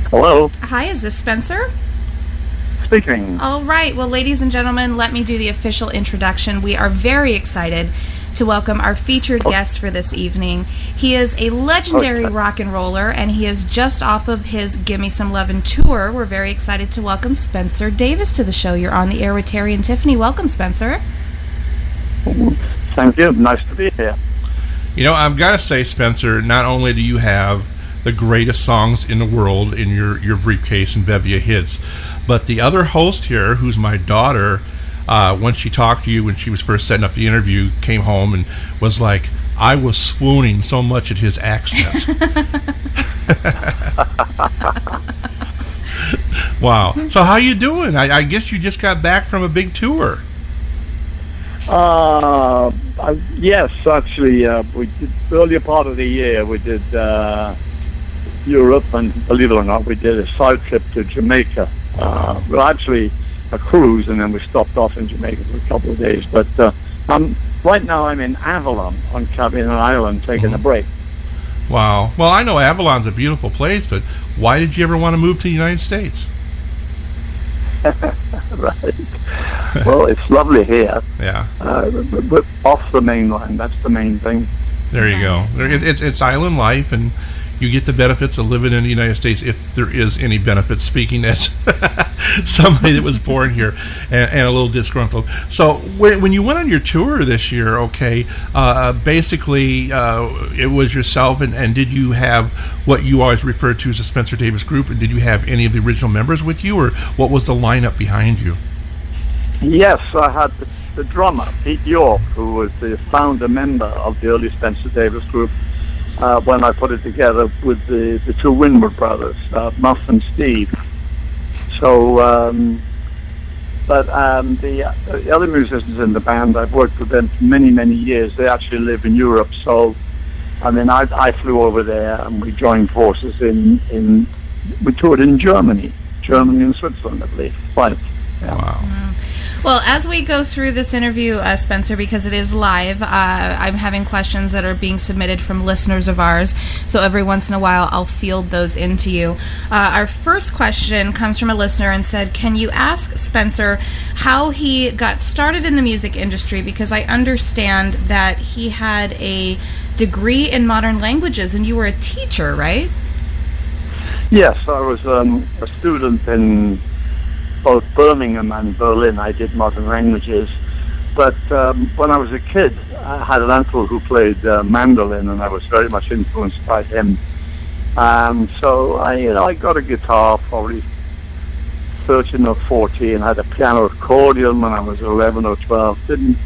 Hello. Hi, is this Spencer? Speaking. All right. Well, ladies and gentlemen, let me do the official introduction. We are very excited to welcome our featured guest for this evening. He is a legendary rock and roller, and he is just off of his Gimme Some Lovin' tour. We're very excited to welcome Spencer Davis to the show. You're on the air with Terry and Tiffany. Welcome, Spencer. Thank you. Nice to be here. You know, I've got to say, Spencer, not only do you have the greatest songs in the world in your briefcase and bevy of hits, but the other host here, who's my daughter, when she talked to you when she was first setting up the interview, came home and was like, I was swooning so much at his accent. Wow. So how you doing? I guess you just got back from a big tour. Yes, actually, we did earlier part of the year. We did Europe, and believe it or not, we did a side trip to Jamaica. Well, actually, a cruise, and then we stopped off in Jamaica for a couple of days. But right now, I'm in Avalon on Cabin Island, taking a break. Wow. Well, I know Avalon's a beautiful place, but why did you ever want to move to the United States? Right. Well, it's lovely here. Yeah. But off the mainland, that's the main thing. There you go. It's island life, and you get the benefits of living in the United States, if there is any benefits, speaking as somebody that was born here and a little disgruntled. So when you went on your tour this year, basically it was yourself, and did you have what you always refer to as the Spencer Davis Group, and did you have any of the original members with you, or what was the lineup behind you? Yes, I had the drummer, Pete York, who was the founder member of the early Spencer Davis Group, when I put it together with the two Winwood brothers, Muff and Steve. So, the other musicians in the band, I've worked with them for many, many years. They actually live in Europe. So, I mean, I flew over there, and we joined forces we toured in Germany and Switzerland, I believe. Right. Yeah. Wow. Well, as we go through this interview, Spencer, because it is live, I'm having questions that are being submitted from listeners of ours, so every once in a while I'll field those into you. Our first question comes from a listener and said, can you ask Spencer how he got started in the music industry, because I understand that he had a degree in modern languages and you were a teacher, right? Yes, I was a student in both Birmingham and Berlin. I did modern languages, but when I was a kid, I had an uncle who played mandolin, and I was very much influenced by him. So I got a guitar probably 13 or 14. Had a piano accordion when I was 11 or 12. Didn't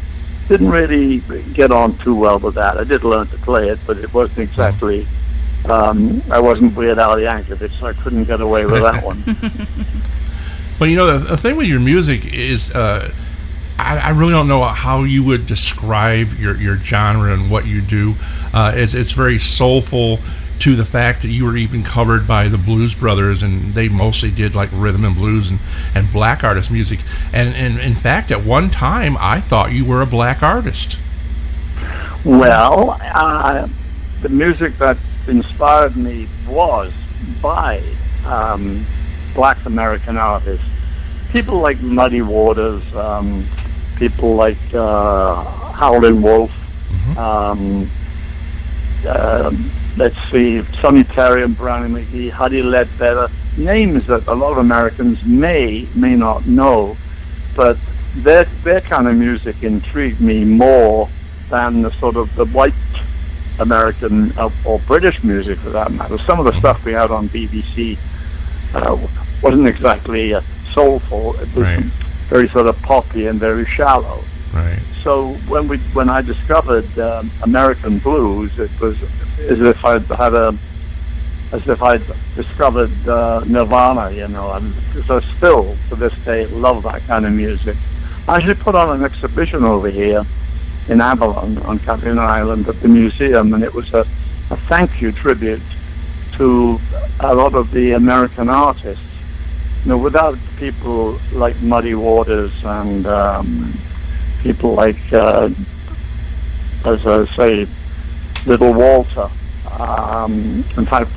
really get on too well with that. I did learn to play it, but it wasn't exactly. I wasn't Weird Al Yankovic, so I couldn't get away with that one. Well, you know, the thing with your music is, I really don't know how you would describe your genre and what you do. It's very soulful, to the fact that you were even covered by the Blues Brothers, and they mostly did like rhythm and blues and black artist music. And in fact, at one time, I thought you were a black artist. Well, the music that inspired me was by black American artists. People like Muddy Waters, people like Howlin' Wolf, let's see, Sonny Terry and Brownie McGhee, Huddie Ledbetter, names that a lot of Americans may not know, but their kind of music intrigued me more than the sort of the white American or British music for that matter. Some of the stuff we had on BBC wasn't exactly soulful. It was very sort of poppy and very shallow. Right. So when I discovered American blues, it was as if I'd discovered Nirvana, you know. And so still to this day love that kind of music. I actually put on an exhibition over here in Avalon on Catalina Island at the museum, and it was a thank you tribute to a lot of the American artists. You know, without people like Muddy Waters and people like, as I say, Little Walter. In fact,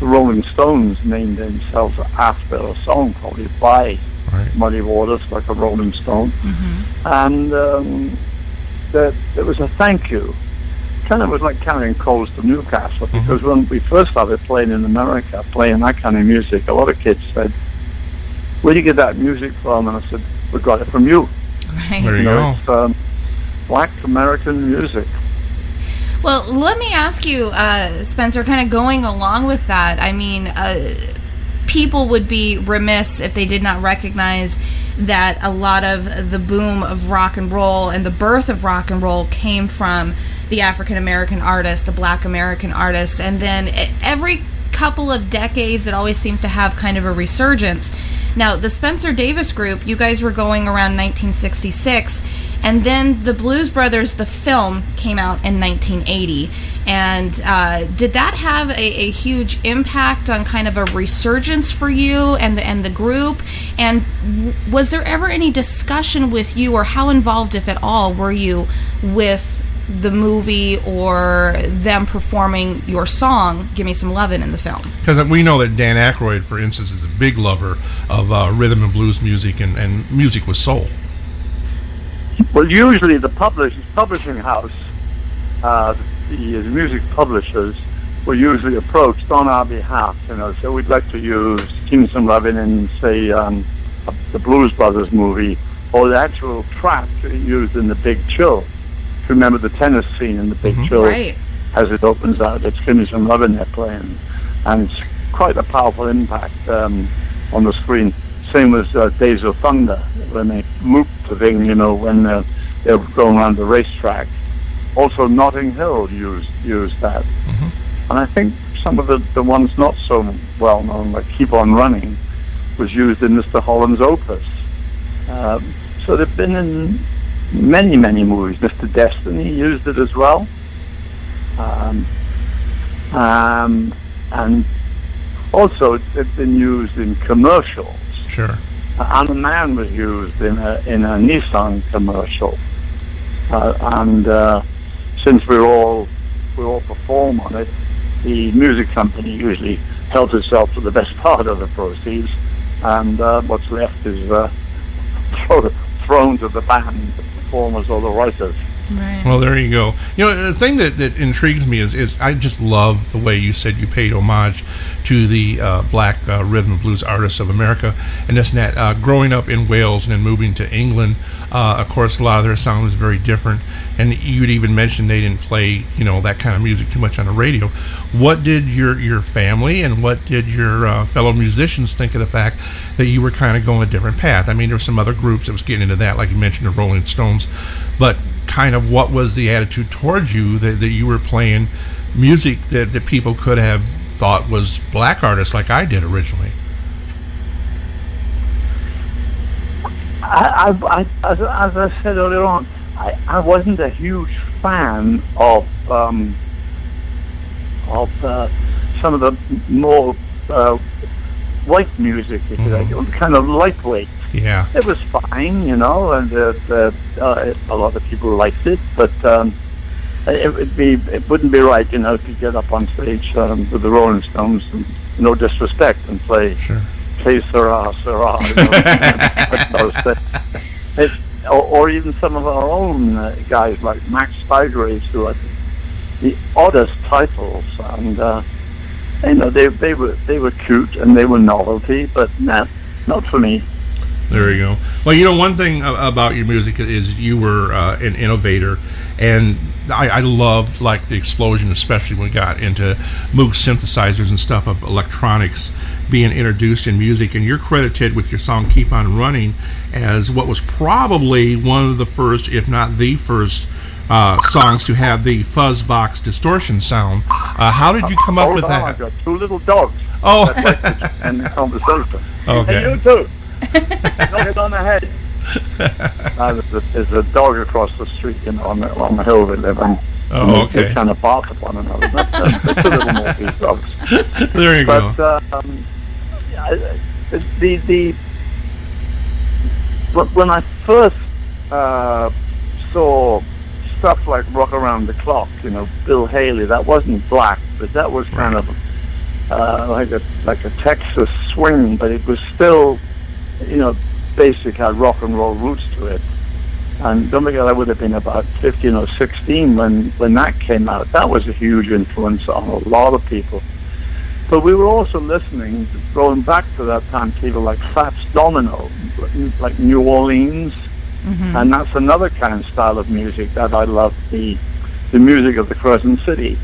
the Rolling Stones named themselves after a song probably by Muddy Waters, like a Rolling Stone. Mm-hmm. And there was a thank you. Kind of was like carrying coals to Newcastle, because when we first started playing in America, playing that kind of music, a lot of kids said, "Where do you get that music from?" And I said, "We got it from you." Right. There you go. It's black American music. Well, let me ask you, Spencer, kind of going along with that, I mean, people would be remiss if they did not recognize that a lot of the boom of rock and roll and the birth of rock and roll came from the African American artists, the black American artists, and then every couple of decades it always seems to have kind of a resurgence. Now, the Spencer Davis Group, you guys were going around 1966, and then the Blues Brothers, the film, came out in 1980. And did that have a huge impact on kind of a resurgence for you and the group? And was there ever any discussion with you, or how involved, if at all, were you with the movie or them performing your song, Gimme Some Lovin', in the film? Because we know that Dan Aykroyd, for instance, is a big lover of rhythm and blues music and music with soul. Well, usually the publishing house, the music publishers, were usually approached on our behalf, you know, so we'd like to use Gimme Some Lovin' in, say, the Blues Brothers movie, or the actual track used in The Big Chill. Remember the tennis scene in The Big Chill, right, as it opens out, it's Gimme Some Lovin' they're playing, and it's quite a powerful impact on the screen. Same as Days of Thunder, when they looped the thing, you know, when they were going around the racetrack. Also, Notting Hill used that. And I think some of the ones not so well known, like Keep On Running, was used in Mr. Holland's Opus. So they've been in many, many movies. Mr. Destiny used it as well. And also it's been used in commercials. Sure. I'm a Man was used in a Nissan commercial. And since we all perform on it, the music company usually helps itself to the best part of the proceeds, and what's left is thrown to the band, the performers or the writers. Right. Well, there you go. You know, the thing that intrigues me is I just love the way you said you paid homage to the black rhythm and blues artists of America, and this and that. Growing up in Wales and then moving to England, of course, a lot of their sound was very different, and you'd even mentioned they didn't play, you know, that kind of music too much on the radio. What did your family and what did your fellow musicians think of the fact that you were kind of going a different path? I mean, there were some other groups that was getting into that, like you mentioned, the Rolling Stones, but kind of what was the attitude towards you that you were playing music that people could have thought was black artists like I did originally? As I said earlier on, I wasn't a huge fan of some of the more white music, if you like, kind of lightweight. Yeah, it was fine, you know, and a lot of people liked it, but it wouldn't be right, you know, to get up on stage with the Rolling Stones, and, no disrespect, and play Sirrah, Sirrah, you know, or even some of our own guys like Max Spygraves, who had the oddest titles, and you know, they were cute and they were novelty, but nah, not for me. There you go. Well, you know, one thing about your music is you were an innovator, and I loved like the explosion, especially when we got into Moog synthesizers and stuff of electronics being introduced in music. And you're credited with your song "Keep On Running" as what was probably one of the first, if not the first, songs to have the fuzz box distortion sound. How did you come up with that? I've got two little dogs. Oh, and the conversation. Okay. And you too. Knock it on the head. There's a dog across the street, you know, on the hill we live on. Oh, okay. They kind of bark at one another. It's a little more these dogs. There you go. But when I first saw stuff like Rock Around the Clock, you know, Bill Haley, that wasn't black, but that was kind of like a Texas swing, but it was still, you know, basic, had rock and roll roots to it. And don't forget, I would have been about 15 or 16 when that came out. That was a huge influence on a lot of people. But we were also listening, going back to that time, people like Fats Domino, like New Orleans, and that's another kind of style of music that I love, the music of the Crescent City,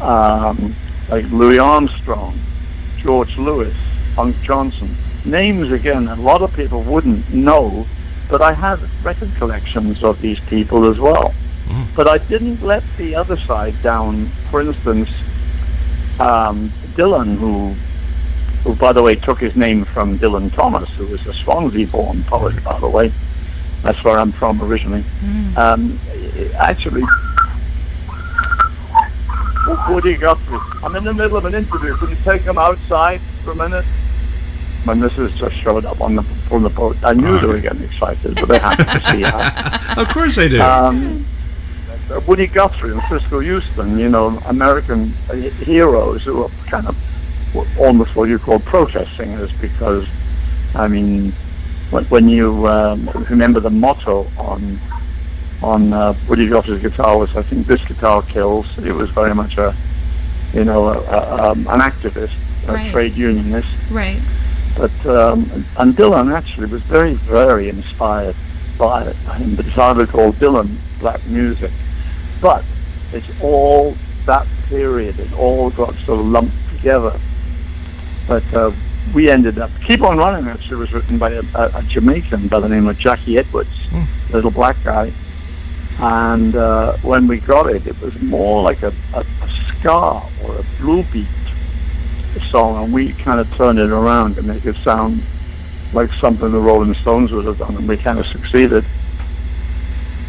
like Louis Armstrong, George Lewis, Funk Johnson. Names, again, a lot of people wouldn't know, but I had record collections of these people as well. But I didn't let the other side down. For instance, Dylan, who by the way took his name from Dylan Thomas, who was a Swansea-born poet, by the way. That's where I'm from originally. Actually, what do you got to? I'm in the middle of an interview. Can you take him outside for a minute? My missus just showed up on the boat. I knew they were getting excited, but they had to see her. Of course they do. Woody Guthrie and Frisco Houston, you know, American heroes who are kind of almost what you call protest singers, because, I mean, when you remember the motto on Woody Guthrie's guitar was, I think, "This guitar kills." It was very much an activist, a trade unionist. Right. But and Dylan actually was very, very inspired by him. But it's hardly called Dylan black music. But it's all that period. It all got sort of lumped together. But we ended up... Keep On Running actually was written by a Jamaican by the name of Jackie Edwards, little black guy. And when we got it, it was more like a ska or a blue beat song, and we kind of turned it around to make it sound like something the Rolling Stones would have done, and we kind of succeeded.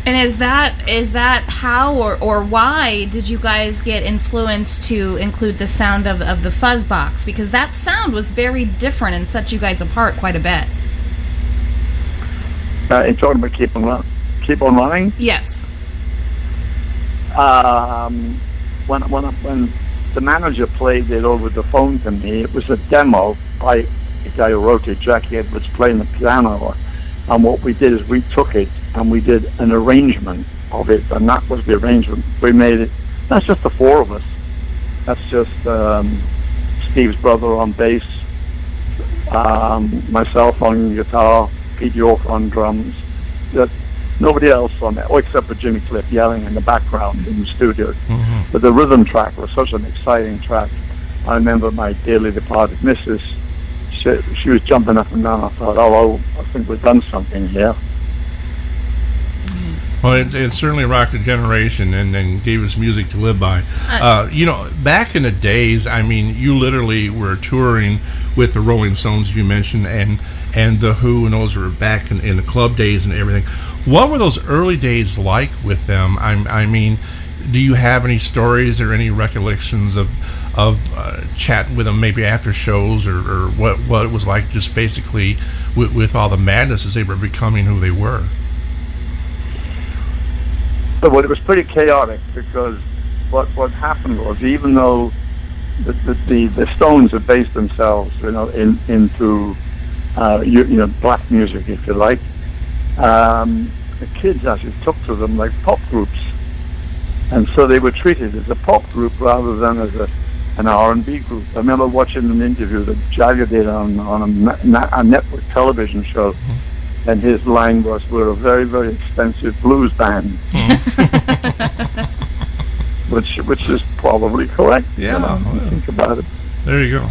And is that how or why did you guys get influenced to include the sound of the fuzz box? Because that sound was very different and set you guys apart quite a bit. In talking about Keep On Running? Yes. When the manager played it over the phone to me, it was a demo by the guy who wrote it, Jackie Edwards, playing the piano. And what we did is we took it and we did an arrangement of it, and that was the arrangement. We made it. That's just the four of us. That's just Steve's brother on bass, myself on guitar, Pete York on drums. Just nobody else on there, except for Jimmy Cliff yelling in the background in the studio. But the rhythm track was such an exciting track. I remember my dearly departed missus, she was jumping up and down. I thought, oh, I think we've done something here. Well, it certainly rocked a generation and gave us music to live by. You know, back in the days, I mean, you literally were touring with the Rolling Stones, you mentioned, and the Who, and those were back in the club days and everything. What were those early days like with them? I mean, do you have any stories or any recollections of chatting with them maybe after shows, or what it was like just basically with all the madness as they were becoming who they were? Well, it was pretty chaotic, because what happened was, even though the Stones had based themselves, you know, into black music, if you like, the kids actually took to them like pop groups, and so they were treated as a pop group rather than as an R&B group. I remember watching an interview that Jagger did on a network television show, and his line was, "We're a very, very expensive blues band," which is probably correct. Yeah, when you think about it. There you go.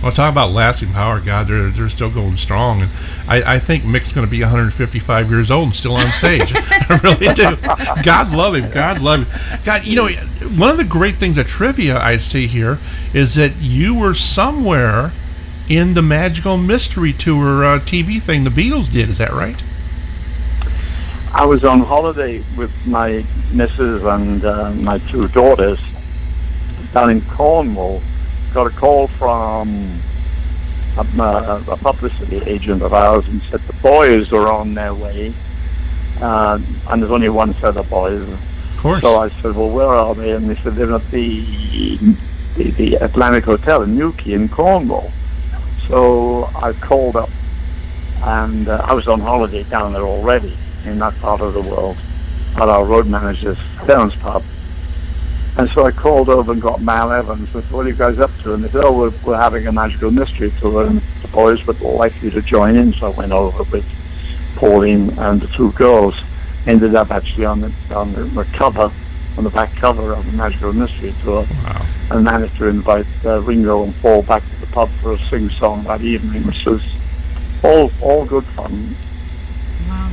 Well, talk about lasting power. God, they're still going strong, and I think Mick's going to be 155 years old and still on stage. I really do. God love him. God love him. God, you know, one of the great things of trivia I see here is that you were somewhere in the Magical Mystery Tour TV thing the Beatles did. Is that right? I was on holiday with my missus and my two daughters down in Cornwall. Got a call from a publicity agent of ours and said the boys are on their way, and there's only one set of boys. Of course. So I said, well, where are they? And they said they're at the Atlantic Hotel in Newquay in Cornwall. So I called up, and I was on holiday down there already in that part of the world at our road manager's parents' pub. And so I called over and got Mal Evans and said, what are you guys up to? And they said, oh, we're having a Magical Mystery Tour, and the boys would like you to join in. So I went over with Pauline and the two girls. Ended up actually on the cover, on the back cover of the Magical Mystery Tour. Wow. And managed to invite Ringo and Paul back to the pub for a sing-song that evening, which was all good fun. Wow.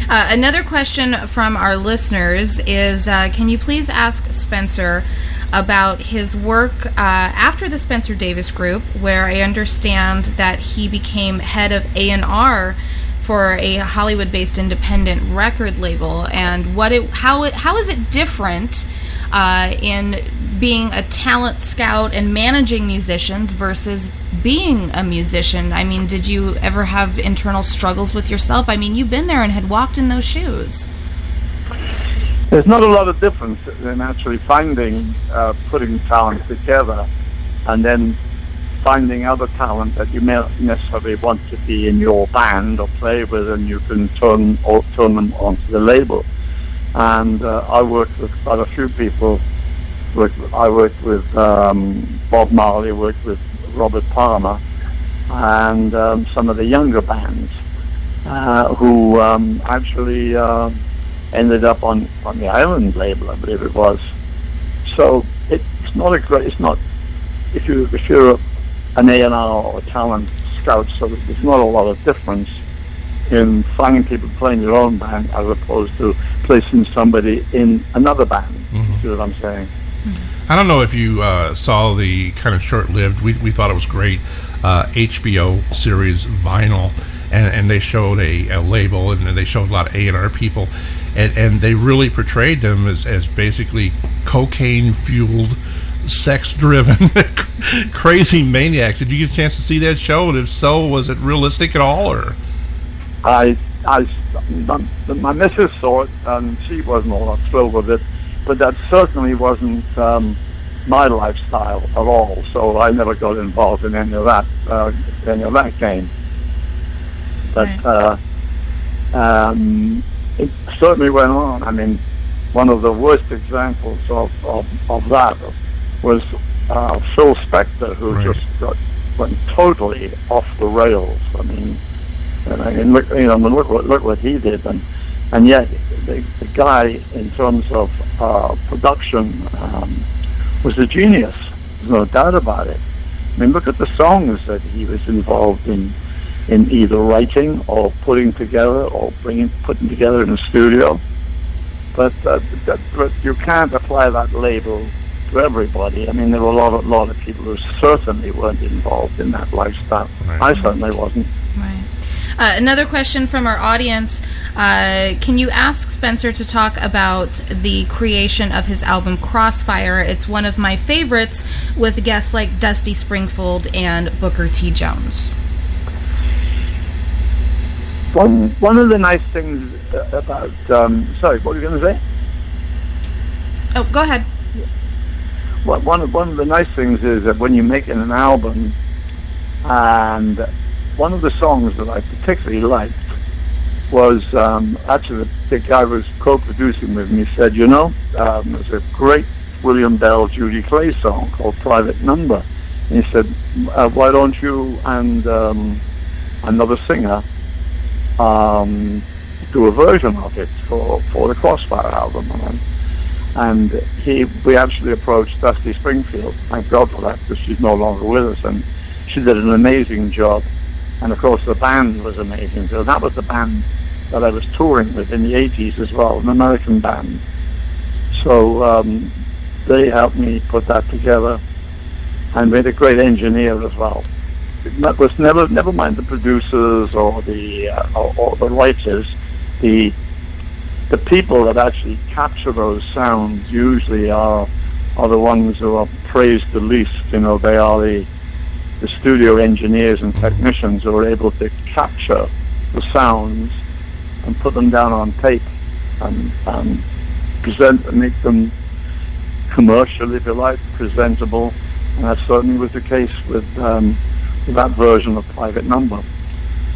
Another question from our listeners is, can you please ask Spencer about his work after the Spencer Davis Group, where I understand that he became head of A&R for a Hollywood-based independent record label, and how is it different in being a talent scout and managing musicians versus being a musician? I mean, did you ever have internal struggles with yourself? I mean, you've been there and had walked in those shoes. There's not a lot of difference in actually putting talent together, and then finding other talent that you may not necessarily want to be in your band or play with, and you can turn them onto the label. And I worked with quite a few people. I worked with Bob Marley, worked with Robert Palmer, and some of the younger bands who actually ended up on the Island label, I believe it was. So it's not if you're an A&R or a talent scout, so there's not a lot of difference in finding people playing your own band as opposed to placing somebody in another band. Mm-hmm. See what I'm saying? I don't know if you saw the kind of short-lived, we thought it was great, HBO series Vinyl, and they showed a label, and they showed a lot of A&R people, and they really portrayed them as basically cocaine-fueled, sex-driven, crazy maniacs. Did you get a chance to see that show? And if so, was it realistic at all? Or my missus saw it, and she wasn't all that thrilled with it, but that certainly wasn't my lifestyle at all. So I never got involved in any of that game. But it certainly went on. I mean, one of the worst examples of that was Phil Spector, who right. just went totally off the rails. I mean, look what he did, and yet the guy, in terms of production, was a genius. There's no doubt about it. I mean, look at the songs that he was involved in either writing or putting together or putting together in the studio. But you can't apply that label to everybody. I mean, there were a lot of people who certainly weren't involved in that lifestyle. Right. I certainly wasn't. Right. Another question from our audience. Can you ask Spencer to talk about the creation of his album Crossfire? It's one of my favorites, with guests like Dusty Springfield and Booker T. Jones. One of the nice things about... sorry, what were you going to say? Oh, go ahead. Well, one of the nice things is that when you're making an album, and one of the songs that I particularly liked was actually the guy was co-producing with me said, there's a great William Bell, Judy Clay song called Private Number. And he said, why don't you and another singer do a version of it for the Crossfire album? And we actually approached Dusty Springfield. Thank God for that, because she's no longer with us, and she did an amazing job. And of course the band was amazing. So that was the band that I was touring with in the 80s as well, an American band. So they helped me put that together, and made a great engineer as well. That was never mind the producers or the writers. The people that actually capture those sounds usually are the ones who are praised the least. You know, they are the studio engineers and technicians who are able to capture the sounds and put them down on tape and present and make them commercial, if you like, presentable. And that certainly was the case with that version of Private Number.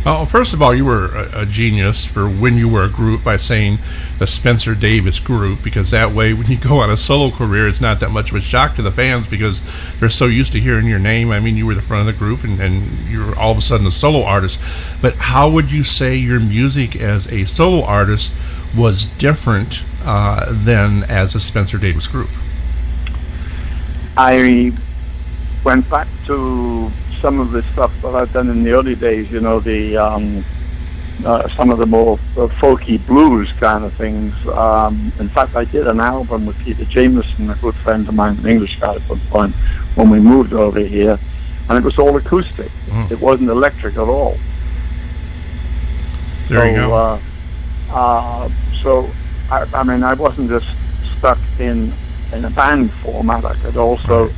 Well, first of all, you were a genius for when you were a group by saying the Spencer Davis Group, because that way when you go on a solo career, it's not that much of a shock to the fans because they're so used to hearing your name. I mean, you were the front of the group and you're all of a sudden a solo artist. But how would you say your music as a solo artist was different than as a Spencer Davis Group? I went back to some of the stuff that I've done in the early days, you know, some of the more folky blues kind of things. In fact, I did an album with Peter Jameson, a good friend of mine, an English guy at one point, when we moved over here, and it was all acoustic. It wasn't electric at all. There you go. So, I mean, I wasn't just stuck in a band format. I could also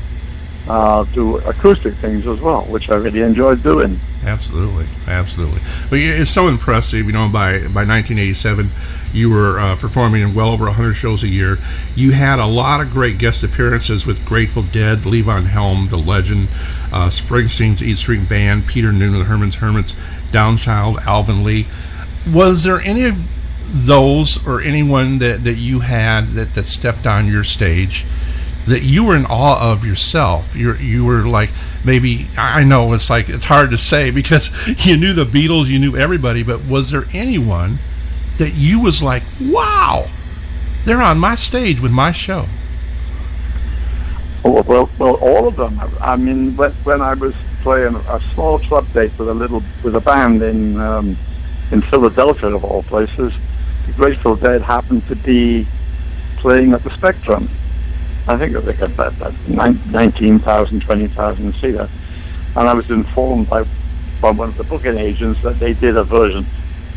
do acoustic things as well, which I really enjoyed doing. Absolutely. But it's so impressive. You know, by 1987, you were performing in well over 100 shows a year. You had a lot of great guest appearances with Grateful Dead, Levon Helm, The Legend, Springsteen's E Street Band, Peter Noonan, the Herman's Hermits, Downchild, Alvin Lee. Was there any of those or anyone that you had that stepped on your stage that you were in awe of yourself? You were like, maybe, I know it's hard to say because you knew the Beatles, you knew everybody, but was there anyone that you was like, wow, they're on my stage with my show? Oh, well, all of them. I mean, when I was playing a small club date with a band in Philadelphia, of all places, the Grateful Dead happened to be playing at the Spectrum. I think they got that 19,000, 20,000 seater. And I was informed by one of the booking agents that they did a version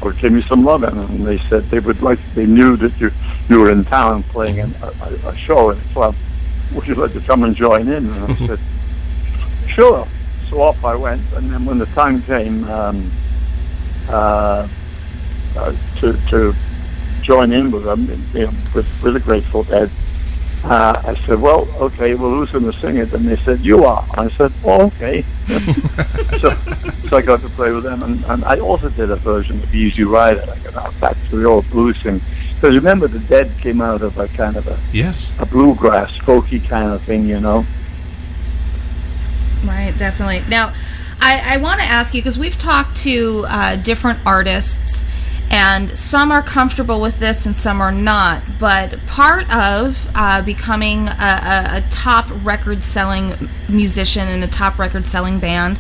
of Gimme Some Lovin', and they said they knew that you were in town playing a show in a club. Would you like to come and join in? And I said, sure. So off I went, and then when the time came to join in with them, you know, with the Grateful Dead, I said, well, okay, well, who's going to sing it? And they said, you are. I said, oh, okay. so I got to play with them, and I also did a version of Easy Rider. I got back to the old blues thing. Because remember, the Dead came out of a kind of a bluegrass, folky kind of thing, you know. Right, definitely. Now, I want to ask you, because we've talked to different artists, and some are comfortable with this and some are not, but part of becoming a top record-selling musician and a top record-selling band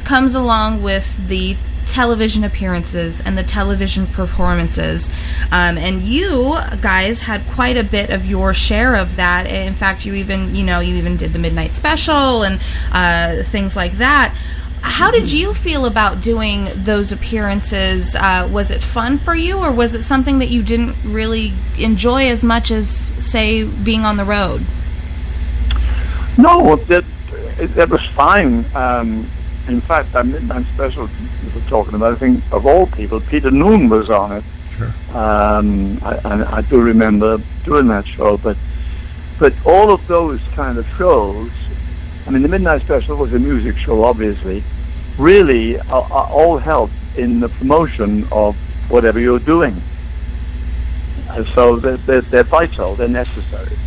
comes along with the television appearances and the television performances, and you guys had quite a bit of your share of that. In fact, you even did the Midnight Special and things like that. How did you feel about doing those appearances? Was it fun for you, or was it something that you didn't really enjoy as much as, say, being on the road? No, it was fine. In fact, that Midnight Special we were talking about, I think, of all people, Peter Noonan was on it. Sure. I do remember doing that show, but all of those kind of shows, I mean, the Midnight Special was a music show, obviously, really all help in the promotion of whatever you're doing. And so they're vital, they're necessary.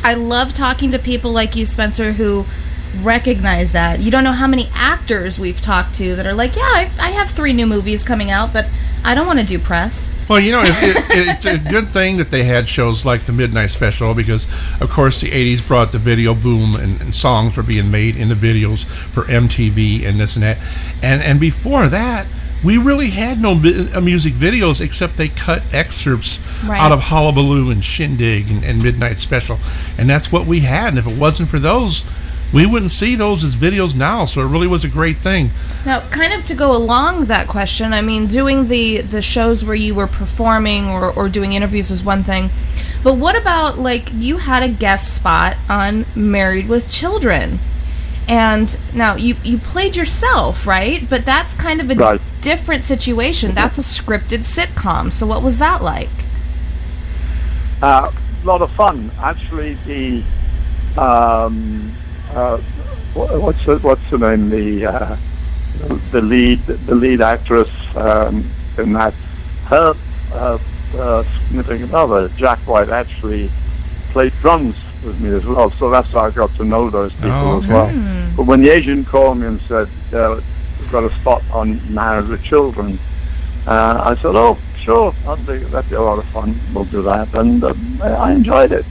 I love talking to people like you, Spencer, who recognize that. You don't know how many actors we've talked to that are like, yeah, I have 3 new movies coming out, but I don't want to do press. Well, it's a good thing that they had shows like the Midnight Special, because, of course, the 80s brought the video boom, and songs were being made in the videos for MTV and this and that. And before that, we really had no music videos, except they cut excerpts out of Hullabaloo and Shindig and Midnight Special. And that's what we had. And if it wasn't for those, we wouldn't see those as videos now, so it really was a great thing. Now, kind of to go along that question, I mean, doing the shows where you were performing or doing interviews was one thing, but what about, like, you had a guest spot on Married with Children, and now you played yourself, right? But that's kind of a different situation. That's a scripted sitcom, so what was that like? A lot of fun. Actually, what's the name? The lead actress in that, her significant other, Jack White, actually played drums with me as well. So that's how I got to know those people as well. But when the agent called me and said, "We've got a spot on Married with Children," I said, "Oh, sure, that'd be a lot of fun. We'll do that," and I enjoyed it.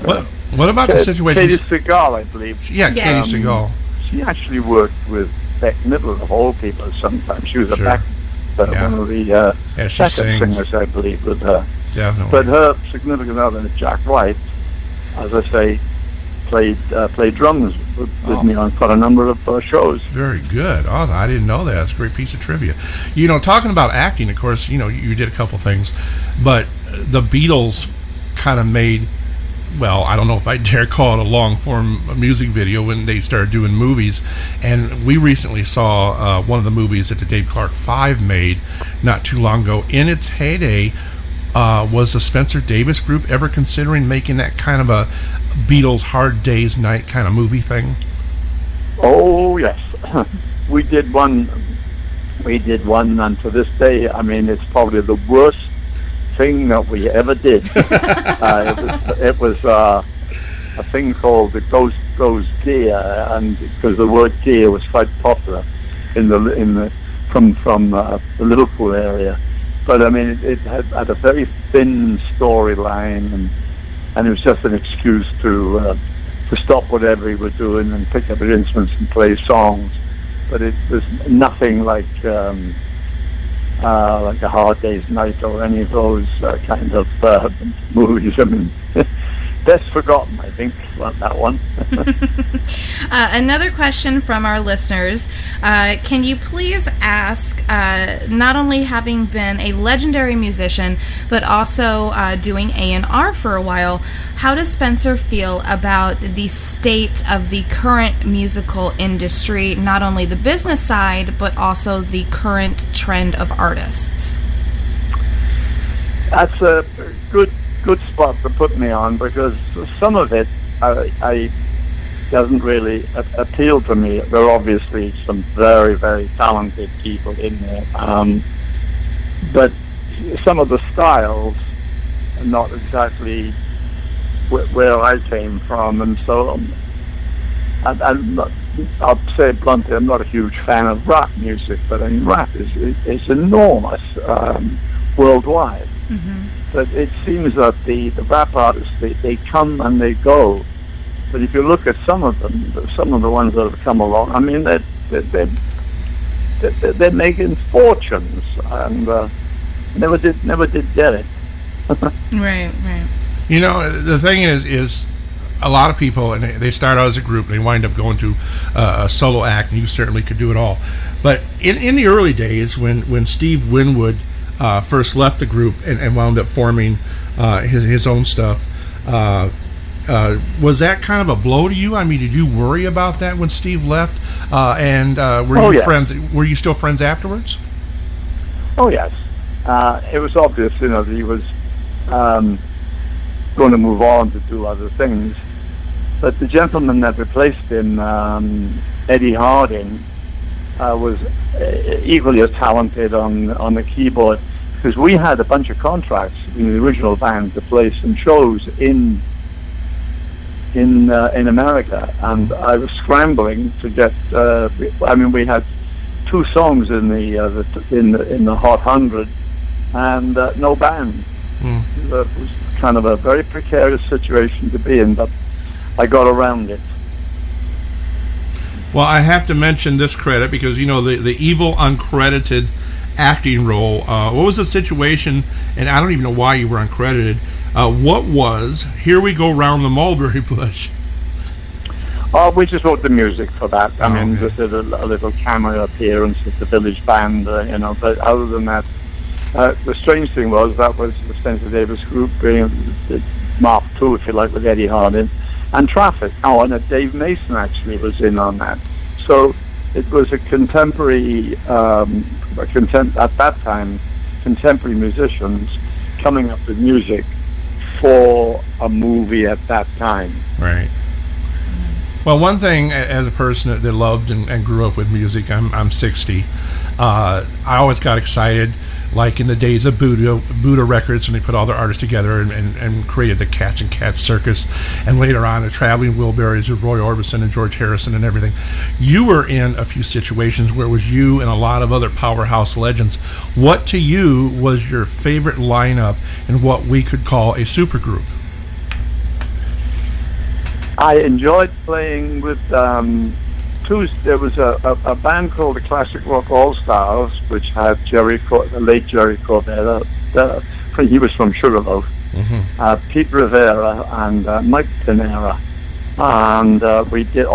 What about the situation? Katie Seagal, I believe. Katie Seagal. She actually worked with Bette Midler, of all people, sometimes. She was a one of the backup singers, I believe, with her. Definitely. But her significant other, Jack White, as I say, played drums with me on quite a number of shows. Very good. Awesome. I didn't know that. That's a great piece of trivia. Talking about acting, of course, you did a couple things, but the Beatles kind of made, well, I don't know if I dare call it a long-form music video when they started doing movies. And we recently saw one of the movies that the Dave Clark 5 made not too long ago. In its heyday, was the Spencer Davis Group ever considering making that kind of a Beatles Hard Day's Night kind of movie thing? Oh, yes. We did one, and to this day, I mean, it's probably the worst thing that we ever did. It was a thing called The Ghost Goes Deer, and because the word deer was quite popular from the Liverpool area. But I mean, it had a very thin storyline, and it was just an excuse to stop whatever we were doing and pick up our instruments and play songs. But it was nothing like A Hard Day's Night or any of those kind of movies. I mean, best forgotten, I think, about that one. Another question from our listeners. Can you please ask, not only having been a legendary musician, but also doing A&R for a while, how does Spencer feel about the state of the current musical industry, not only the business side, but also the current trend of artists? That's a good spot to put me on, because some of it doesn't really appeal to me. There are obviously some very, very talented people in there, but some of the styles are not exactly where I came from, and so I'll say it bluntly, I'm not a huge fan of rap music, but I mean, rap is enormous worldwide. Mm-hmm. But it seems that the rap artists, they come and they go. But if you look at some of the ones that have come along, I mean, they're making fortunes, and never did get it. Right. The thing is a lot of people, and they start out as a group, and they wind up going to a solo act, and you certainly could do it all. But in the early days, when Steve Winwood first left the group and wound up forming his own stuff, was that kind of a blow to you? I mean, did you worry about that when Steve left? Were you friends? Were you still friends afterwards? Oh yes, it was obvious, that he was going to move on to do other things. But the gentleman that replaced him, Eddie Harding, was equally as talented on the keyboard, because we had a bunch of contracts in the original band to play some shows in in America, and I was scrambling to get. We had 2 songs in the Hot 100, and no band. It was kind of a very precarious situation to be in, but I got around it. Well, I have to mention this credit because, the evil uncredited acting role. What was the situation? And I don't even know why you were uncredited. What was Here We Go Round the Mulberry Bush? We just wrote the music for that. Just did a little cameo appearance with the village band, but other than that, the strange thing was that was the Spencer Davis group, Mark II, if you like, with Eddie Hardin, and Traffic. And Dave Mason actually was in on that. So it was a contemporary, at that time, contemporary musicians coming up with music for a movie at that time. Right. Well, one thing, as a person that loved and grew up with music, I'm 60. I always got excited, like in the days of Buddha Records, when they put all their artists together and created the Cats and Cats Circus, and later on the Traveling Wilburys with Roy Orbison and George Harrison and everything. You were in a few situations where it was you and a lot of other powerhouse legends. What to you was your favorite lineup in what we could call a supergroup? I enjoyed playing with there was a band called the Classic Rock All Stars, which had the late Jerry Corbett. He was from Sugarloaf. Pete Rivera and Mike Pinera, and we did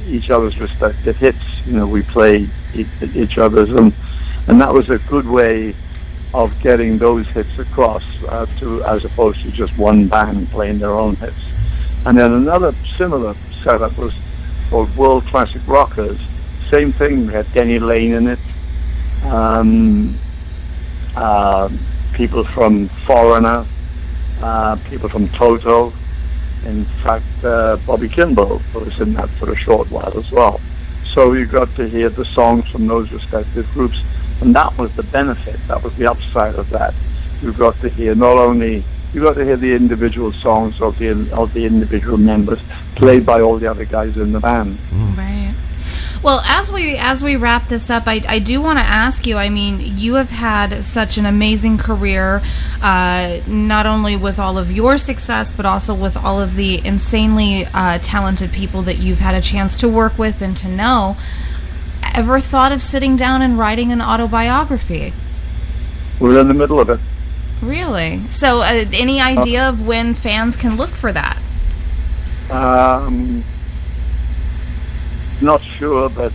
each other's respective hits. We played each other's, and that was a good way of getting those hits across as opposed to just one band playing their own hits. And then another similar setup was called World Classic Rockers. Same thing, we had Denny Lane in it, people from Foreigner, people from Toto. In fact, Bobby Kimball was in that for a short while as well. So you got to hear the songs from those respective groups, and that was the benefit, that was the upside of that. You got to hear the individual songs of the individual members played by all the other guys in the band. Right. Well, as we wrap this up, I do want to ask you, you have had such an amazing career, not only with all of your success, but also with all of the insanely talented people that you've had a chance to work with and to know. Ever thought of sitting down and writing an autobiography? We're in the middle of it. Really? So, any idea of when fans can look for that? Not sure, but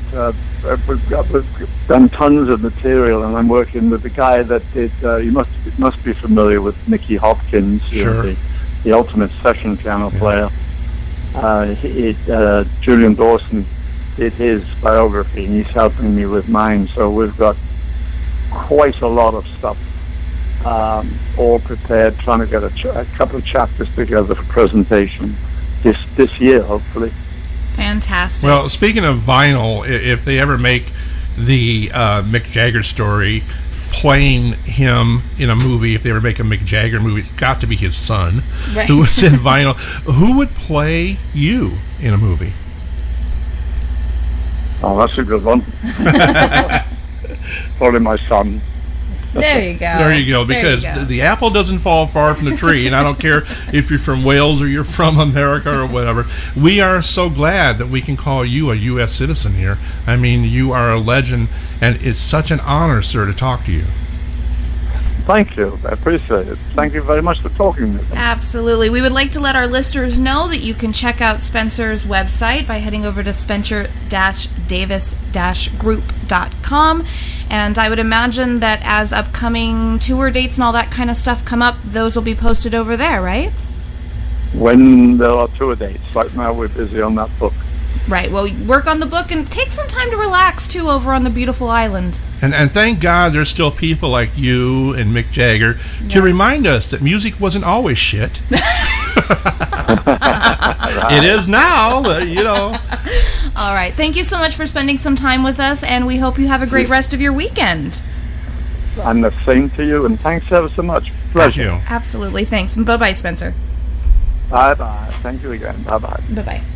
we've done tons of material, and I'm working with the guy that did. You must be familiar with Nicky Hopkins, sure. the ultimate session piano player. Julian Dawson did his biography, and he's helping me with mine. So we've got quite a lot of stuff. All prepared, trying to get a couple of chapters together for presentation this year, hopefully. Fantastic. Well, speaking of vinyl, if they ever make the Mick Jagger story, playing him in a movie, if they ever make a Mick Jagger movie, it's got to be his son, right, who was in vinyl. Who would play you in a movie? Oh, that's a good one. Probably my son. There you go. There you go, because the apple doesn't fall far from the tree, and I don't care if you're from Wales or you're from America or whatever. We are so glad that we can call you a U.S. citizen here. You are a legend, and it's such an honor, sir, to talk to you. Thank you. I appreciate it. Thank you very much for talking with me. Absolutely. We would like to let our listeners know that you can check out Spencer's website by heading over to spencer-davis-group.com. And I would imagine that as upcoming tour dates and all that kind of stuff come up, those will be posted over there, right? When there are tour dates. Right now we're busy on that book. Right. Well, work on the book and take some time to relax, too, over on the beautiful island. And thank God there's still people like you and Mick Jagger to remind us that music wasn't always shit. It is now, All right. Thank you so much for spending some time with us, and we hope you have a great rest of your weekend. And the same to you, and thanks ever so much. Pleasure. Thank you. Absolutely. Thanks. And bye-bye, Spencer. Bye-bye. Thank you again. Bye-bye. Bye-bye.